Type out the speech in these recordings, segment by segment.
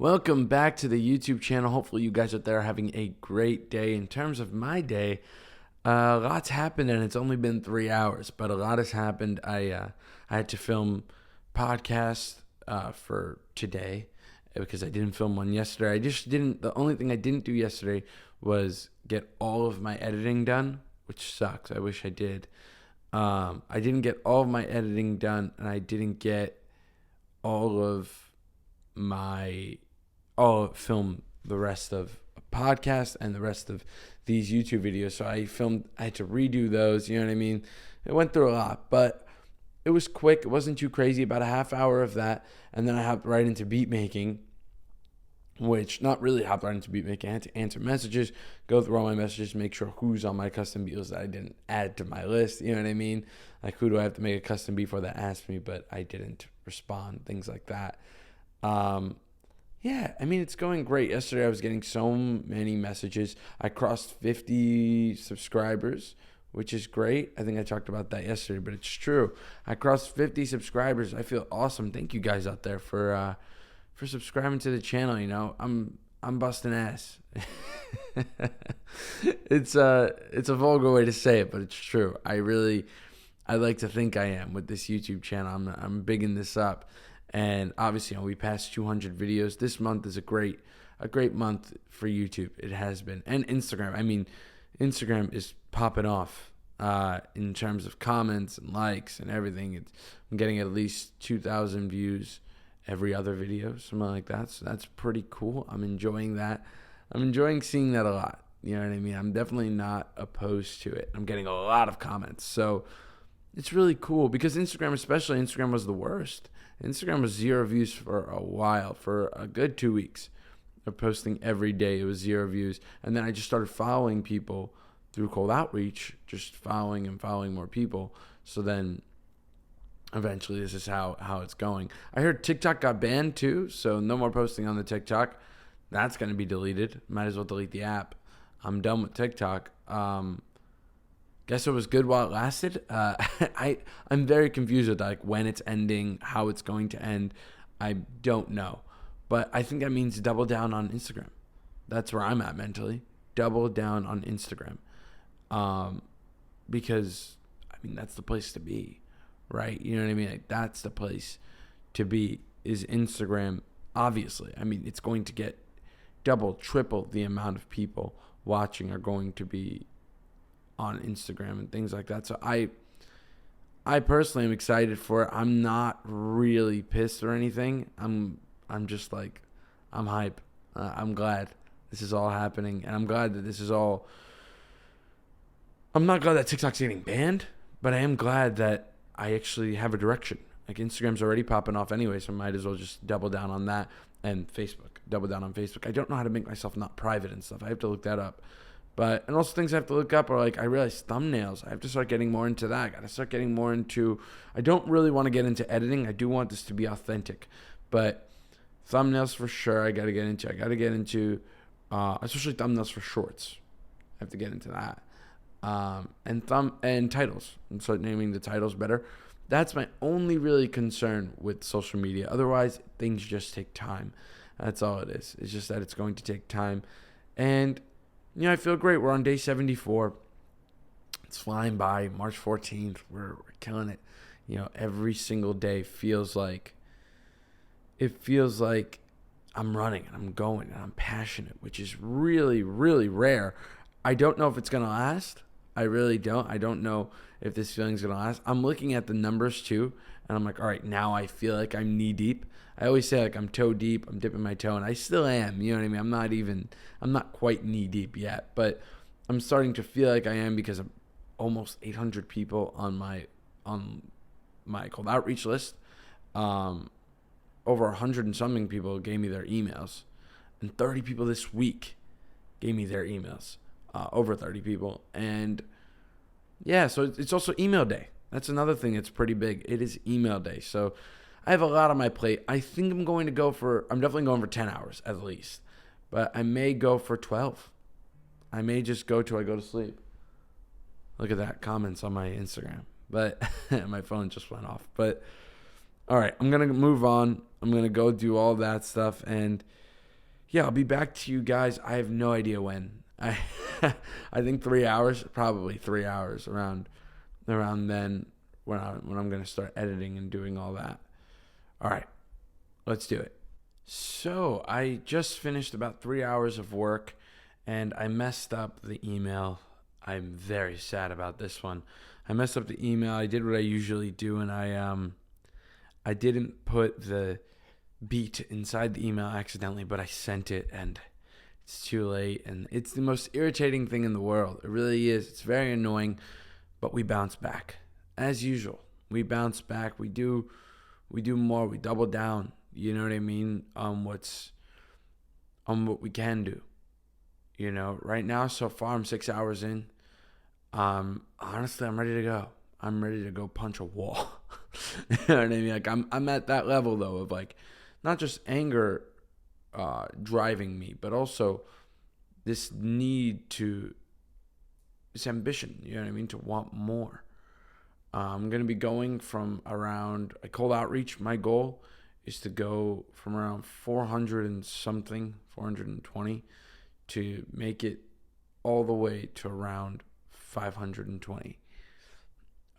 Welcome back to the YouTube channel. Hopefully you guys out there are having a great day. In terms of my day, lots happened and it's only been 3 hours, but a lot has happened. I had to film podcast for today because I didn't film one yesterday. The only thing I didn't do yesterday was get all of my editing done, which sucks. I wish I did. I didn't get all of my editing done, and I didn't get film the rest of a podcast and the rest of these YouTube videos. So I had to redo those, you know what I mean? It went through a lot, but it was quick. It wasn't too crazy, about a half hour of that. And then I hopped right into beat making, which not really hopped right into beat making. I had to answer messages, go through all my messages, make sure who's on my custom beats that I didn't add to my list, you know what I mean? Like, who do I have to make a custom beat for that asked me, but I didn't respond, things like that. Yeah, I mean, it's going great. Yesterday, I was getting so many messages. I crossed 50 subscribers, which is great. I think I talked about that yesterday, but it's true. I crossed 50 subscribers. I feel awesome. Thank you guys out there for subscribing to the channel. You know, I'm busting ass. It's a vulgar way to say it, but it's true. I like to think I am with this YouTube channel. I'm bigging this up. And obviously, we passed 200 videos. This month is a great month for YouTube. It has been. And Instagram. I mean, Instagram is popping off in terms of comments and likes and everything. I'm getting at least 2,000 views every other video, something like that. So that's pretty cool. I'm enjoying that. I'm enjoying seeing that a lot. You know what I mean? I'm definitely not opposed to it. I'm getting a lot of comments. So it's really cool because Instagram was the worst. Instagram was 0 views for a while, for a good 2 weeks of posting every day. It was 0 views. And then I just started following people through cold outreach, just following more people. So then eventually this is how it's going. I heard TikTok got banned too, so no more posting on the TikTok. That's going to be deleted. Might as well delete the app. I'm done with TikTok. Guess it was good while it lasted. I'm very confused with when it's ending, how it's going to end. I don't know. But I think that means double down on Instagram. That's where I'm at mentally. Double down on Instagram. Because, I mean, that's the place to be, right? You know what I mean? Like, that's the place to be is Instagram. Obviously, I mean, it's going to get double, triple the amount of people watching are going to be on Instagram and things like that. So I personally am excited for it. I'm not really pissed or anything. I'm just like, I'm hype. I'm glad this is all happening, and I'm glad that this is all. I'm not glad that TikTok's getting banned, but I am glad that I actually have a direction. Like, Instagram's already popping off anyway, so I might as well just double down on that. And Facebook, double down on Facebook. I don't know how to make myself not private and stuff. I have to look that up. And also things I have to look up are I realize thumbnails. I have to start getting more into that. I got to start getting more into, I don't really want to get into editing. I do want this to be authentic, but thumbnails for sure I got to get into. I got to get into, especially thumbnails for shorts. I have to get into that. And titles, and start naming the titles better. That's my only really concern with social media. Otherwise, things just take time. That's all it is. It's just that it's going to take time. And I feel great. We're on day 74. It's flying by. March 14th. We're killing it. Every single day feels like I'm running and I'm going and I'm passionate, which is really, really rare. I don't know if it's going to last. I really don't. I don't know if this feeling is going to last. I'm looking at the numbers too, and I'm like, all right, now I feel like I'm knee deep. I always say I'm toe deep. I'm dipping my toe, and I still am. You know what I mean? I'm not quite knee deep yet, but I'm starting to feel like I am because of almost 800 people on my cold outreach list. Over 100 and something people gave me their emails, and 30 people this week gave me their emails. Over 30 people. And yeah, so it's also email day. That's another thing that's pretty big. It is email day. So I have a lot on my plate. I think I'm definitely going for 10 hours at least. But I may go for 12. I may just go till I go to sleep. Look at that, comments on my Instagram. But my phone just went off. But all right, I'm going to move on. I'm going to go do all that stuff. And yeah, I'll be back to you guys. I have no idea when. I think 3 hours, probably 3 hours around then when I'm gonna start editing and doing all that. All right, let's do it. So I just finished about 3 hours of work, and I messed up the email. I'm very sad about this one. I messed up the email. I did what I usually do, and I didn't put the beat inside the email accidentally, but I sent it, and it's too late. And it's the most irritating thing in the world. It really is. It's very annoying, but we bounce back as usual. We bounce back. We do more. We double down. You know what I mean? What we can do. Right now, so far, I'm 6 hours in. Honestly, I'm ready to go. I'm ready to go punch a wall. You know what I mean? Like I'm at that level though of like, not just anger, driving me, but also this ambition. You know what I mean? To want more. I'm gonna be going from around a cold outreach. My goal is to go from around 400 and something, 420, to make it all the way to around 520.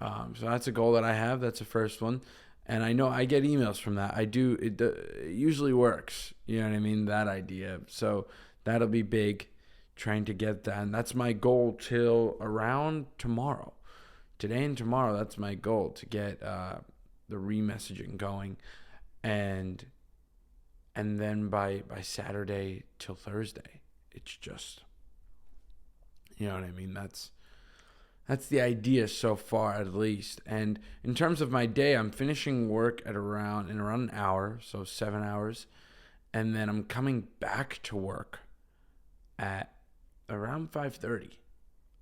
So that's a goal that I have. That's the first one. And I know I get emails from that. I do. It usually works. You know what I mean? That idea. So that'll be big, trying to get that. And that's my goal till around tomorrow. Today and tomorrow, that's my goal, to get the re-messaging going. And then by Saturday till Thursday, it's just, you know what I mean? That's the idea so far, at least. And in terms of my day, I'm finishing work in around an hour, so 7 hours, and then I'm coming back to work at around 5:30,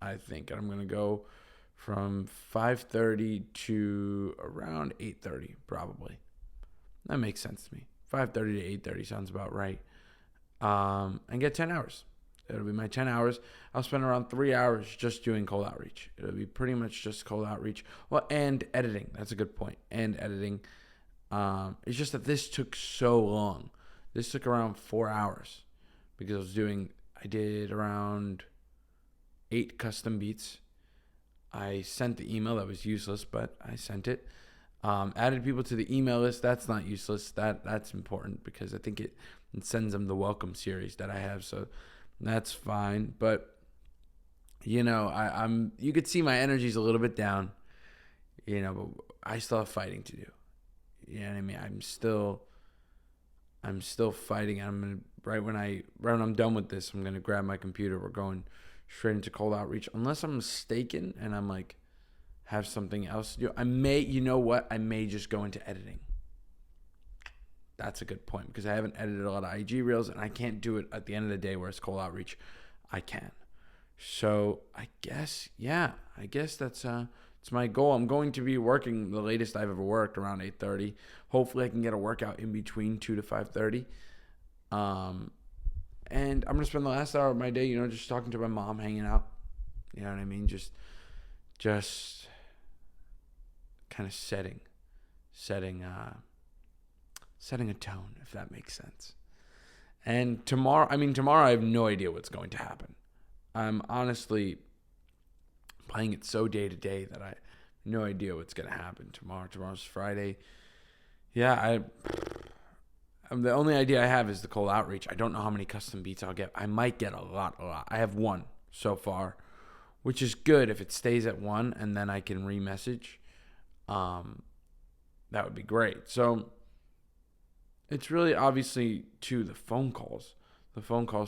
I think. And I'm gonna go from 5:30 to around 8:30, probably. That makes sense to me. 5:30 to 8:30 sounds about right. And get 10 hours. It'll be my 10 hours. I'll spend around 3 hours just doing cold outreach. It'll be pretty much just cold outreach. Well, and editing. That's a good point. And editing. It's just that this took so long. This took around 4 hours because I did around 8 custom beats. I sent the email. That was useless, but I sent it. Added people to the email list. That's not useless. That's important because I think it sends them the welcome series that I have. So that's fine. But I'm you could see my energy's a little bit down. But I still have fighting to do. You know what I mean? I'm still fighting. I'm gonna right when I'm done with this, I'm gonna grab my computer. We're going straight into cold outreach, unless I'm mistaken and I'm like have something else to do. I may just go into editing. That's a good point because I haven't edited a lot of IG reels and I can't do it at the end of the day where it's cold outreach. I can. So I guess that's it's my goal. I'm going to be working the latest I've ever worked around 8:30. Hopefully I can get a workout in between 2 to 5:30. And I'm gonna spend the last hour of my day, just talking to my mom, hanging out. You know what I mean? Just kind of setting a tone, if that makes sense. And tomorrow I have no idea what's going to happen. I'm honestly playing it so day to day that I have no idea what's going to happen tomorrow. Tomorrow's Friday. Yeah, the only idea I have is the cold outreach. I don't know how many custom beats I'll get. I might get a lot. I have one so far, which is good if it stays at one and then I can re-message. That would be great. So it's really obviously to the phone calls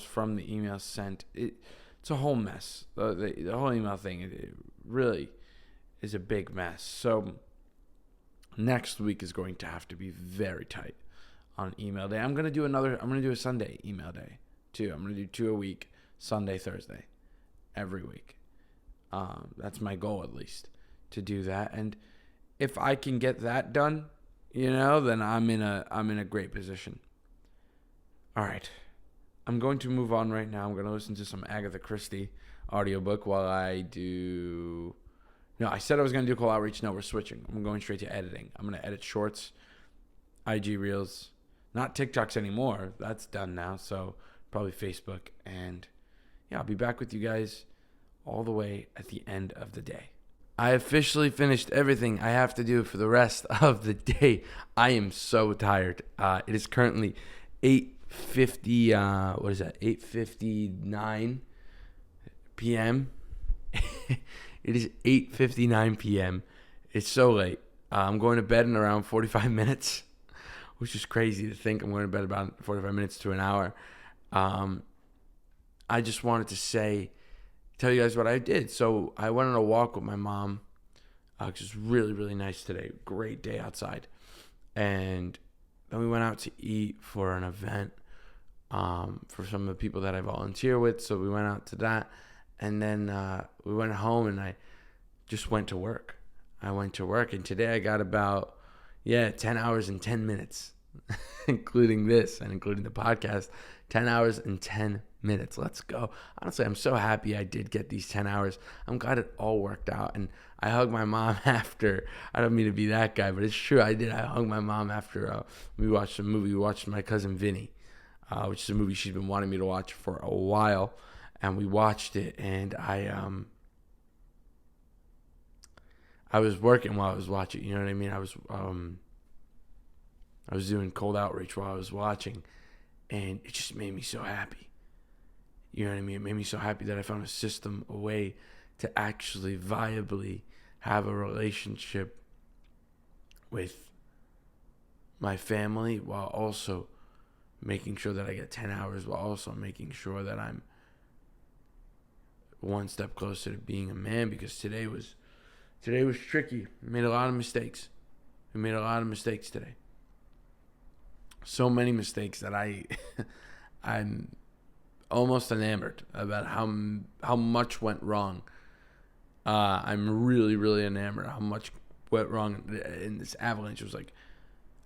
from the email sent. It's a whole mess. The whole email thing, it really is a big mess. So next week is going to have to be very tight on email day. I'm going to do a Sunday email day too. I'm going to do 2 a week, Sunday, Thursday, every week. That's my goal, at least, to do that. And if I can get that done, then I'm in a great position. All right. I'm going to move on right now. I'm going to listen to some Agatha Christie audiobook while I do... No, I said I was going to do cold outreach. No, we're switching. I'm going straight to editing. I'm going to edit shorts, IG reels, not TikToks anymore. That's done now. So probably Facebook. And yeah, I'll be back with you guys all the way at the end of the day. I officially finished everything I have to do for the rest of the day. I am so tired. It is currently 8:50. What is that? 8:59 p.m. It is 8:59 p.m. It's so late. I'm going to bed in around 45 minutes, which is crazy to think I'm going to bed about 45 minutes to an hour. I just wanted to tell you guys what I did. So I went on a walk with my mom, which was really, really nice today. Great day outside. And then we went out to eat for an event for some of the people that I volunteer with. So we went out to that. And then we went home and I just went to work. I went to work, and today I got about 10 hours and 10 minutes, including this and including the podcast. 10 hours and 10 minutes. Let's go. Honestly, I'm so happy I did get these 10 hours. I'm glad it all worked out. And I hugged my mom after. I don't mean to be that guy, but it's true. I did. I hugged my mom after we watched a movie. We watched My Cousin Vinny, which is a movie she's been wanting me to watch for a while. And we watched it, and I was working while I was watching. You know what I mean? I was doing cold outreach while I was watching, and it just made me so happy. You know what I mean? It made me so happy that I found a way to actually viably have a relationship with my family while also making sure that I get 10 hours, while also making sure that I'm one step closer to being a man, because today was tricky. We made a lot of mistakes. Today. So many mistakes that I'm almost enamored about how much went wrong. I'm really, really enamored how much went wrong in this avalanche. It was like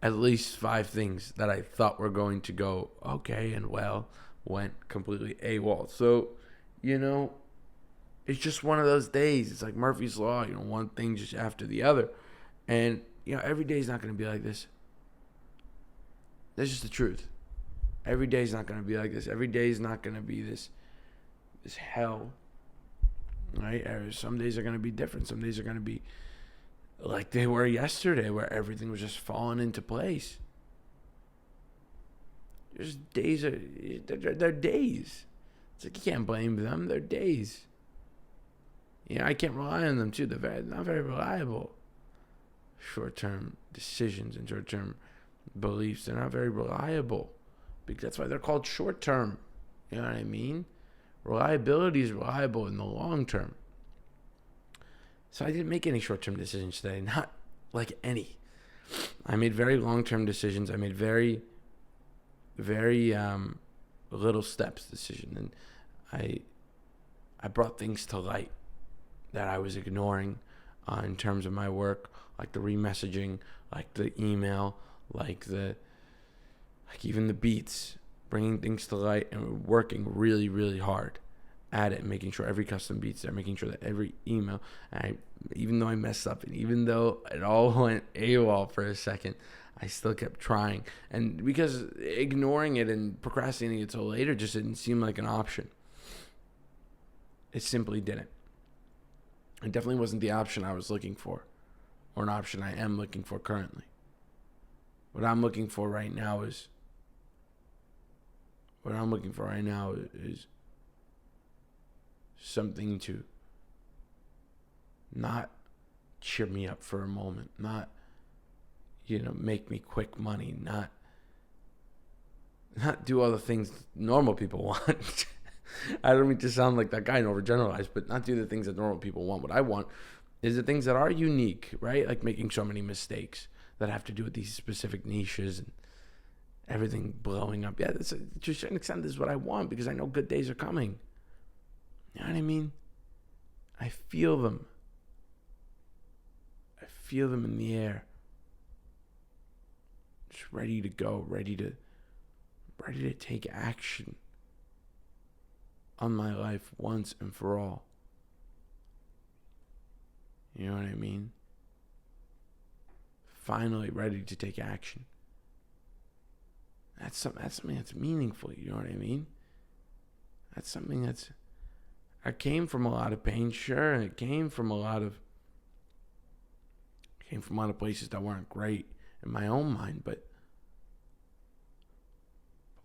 at least 5 things that I thought were going to go okay and well went completely AWOL. So, it's just one of those days. It's like Murphy's Law, one thing just after the other. And, every day is not going to be like this. That's just the truth. Every day is not going to be like this. Every day is not going to be this hell, right? Some days are going to be different. Some days are going to be like they were yesterday, where everything was just falling into place. There's days, they're days. It's like you can't blame them. They're days. I can't rely on them too. They're not very reliable. Short-term decisions and short-term beliefs, they're not very reliable. Because that's why they're called short-term. You know what I mean? Reliability is reliable in the long term. So I didn't make any short-term decisions today. Not like any. I made very long-term decisions. I made very, very little steps decision. And I brought things to light that I was ignoring in terms of my work, like the remessaging, like the email, like even the beats, bringing things to light and working really, really hard at it, making sure every custom beat's there, making sure that every email, even though I messed up and even though it all went AWOL for a second, I still kept trying. And because ignoring it and procrastinating it till later just didn't seem like an option. It simply didn't. It definitely wasn't the option I was looking for, or an option I am looking for currently. What I'm looking for right now is something to not cheer me up for a moment, not, make me quick money, not do all the things normal people want. I don't mean to sound like that guy and overgeneralize, but not do the things that normal people want. What I want is the things that are unique, right? Like making so many mistakes that have to do with these specific niches and everything blowing up. Yeah, to a certain extent, this is what I want because I know good days are coming. You know what I mean? I feel them. I feel them in the air. Just ready to go, ready to take action on my life once and for all. You know what I mean? Finally ready to take action. That's something that's meaningful, you know what I mean? That's something I came from a lot of pain, sure, and it came from a lot of places that weren't great in my own mind, but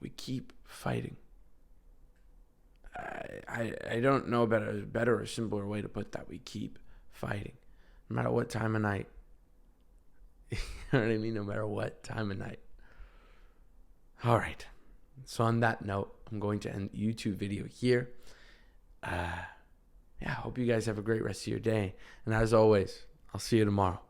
we keep fighting. I don't know about a better or simpler way to put that. We keep fighting, no matter what time of night. You know what I mean? No matter what time of night. All right. So on that note, I'm going to end the YouTube video here. I hope you guys have a great rest of your day. And as always, I'll see you tomorrow.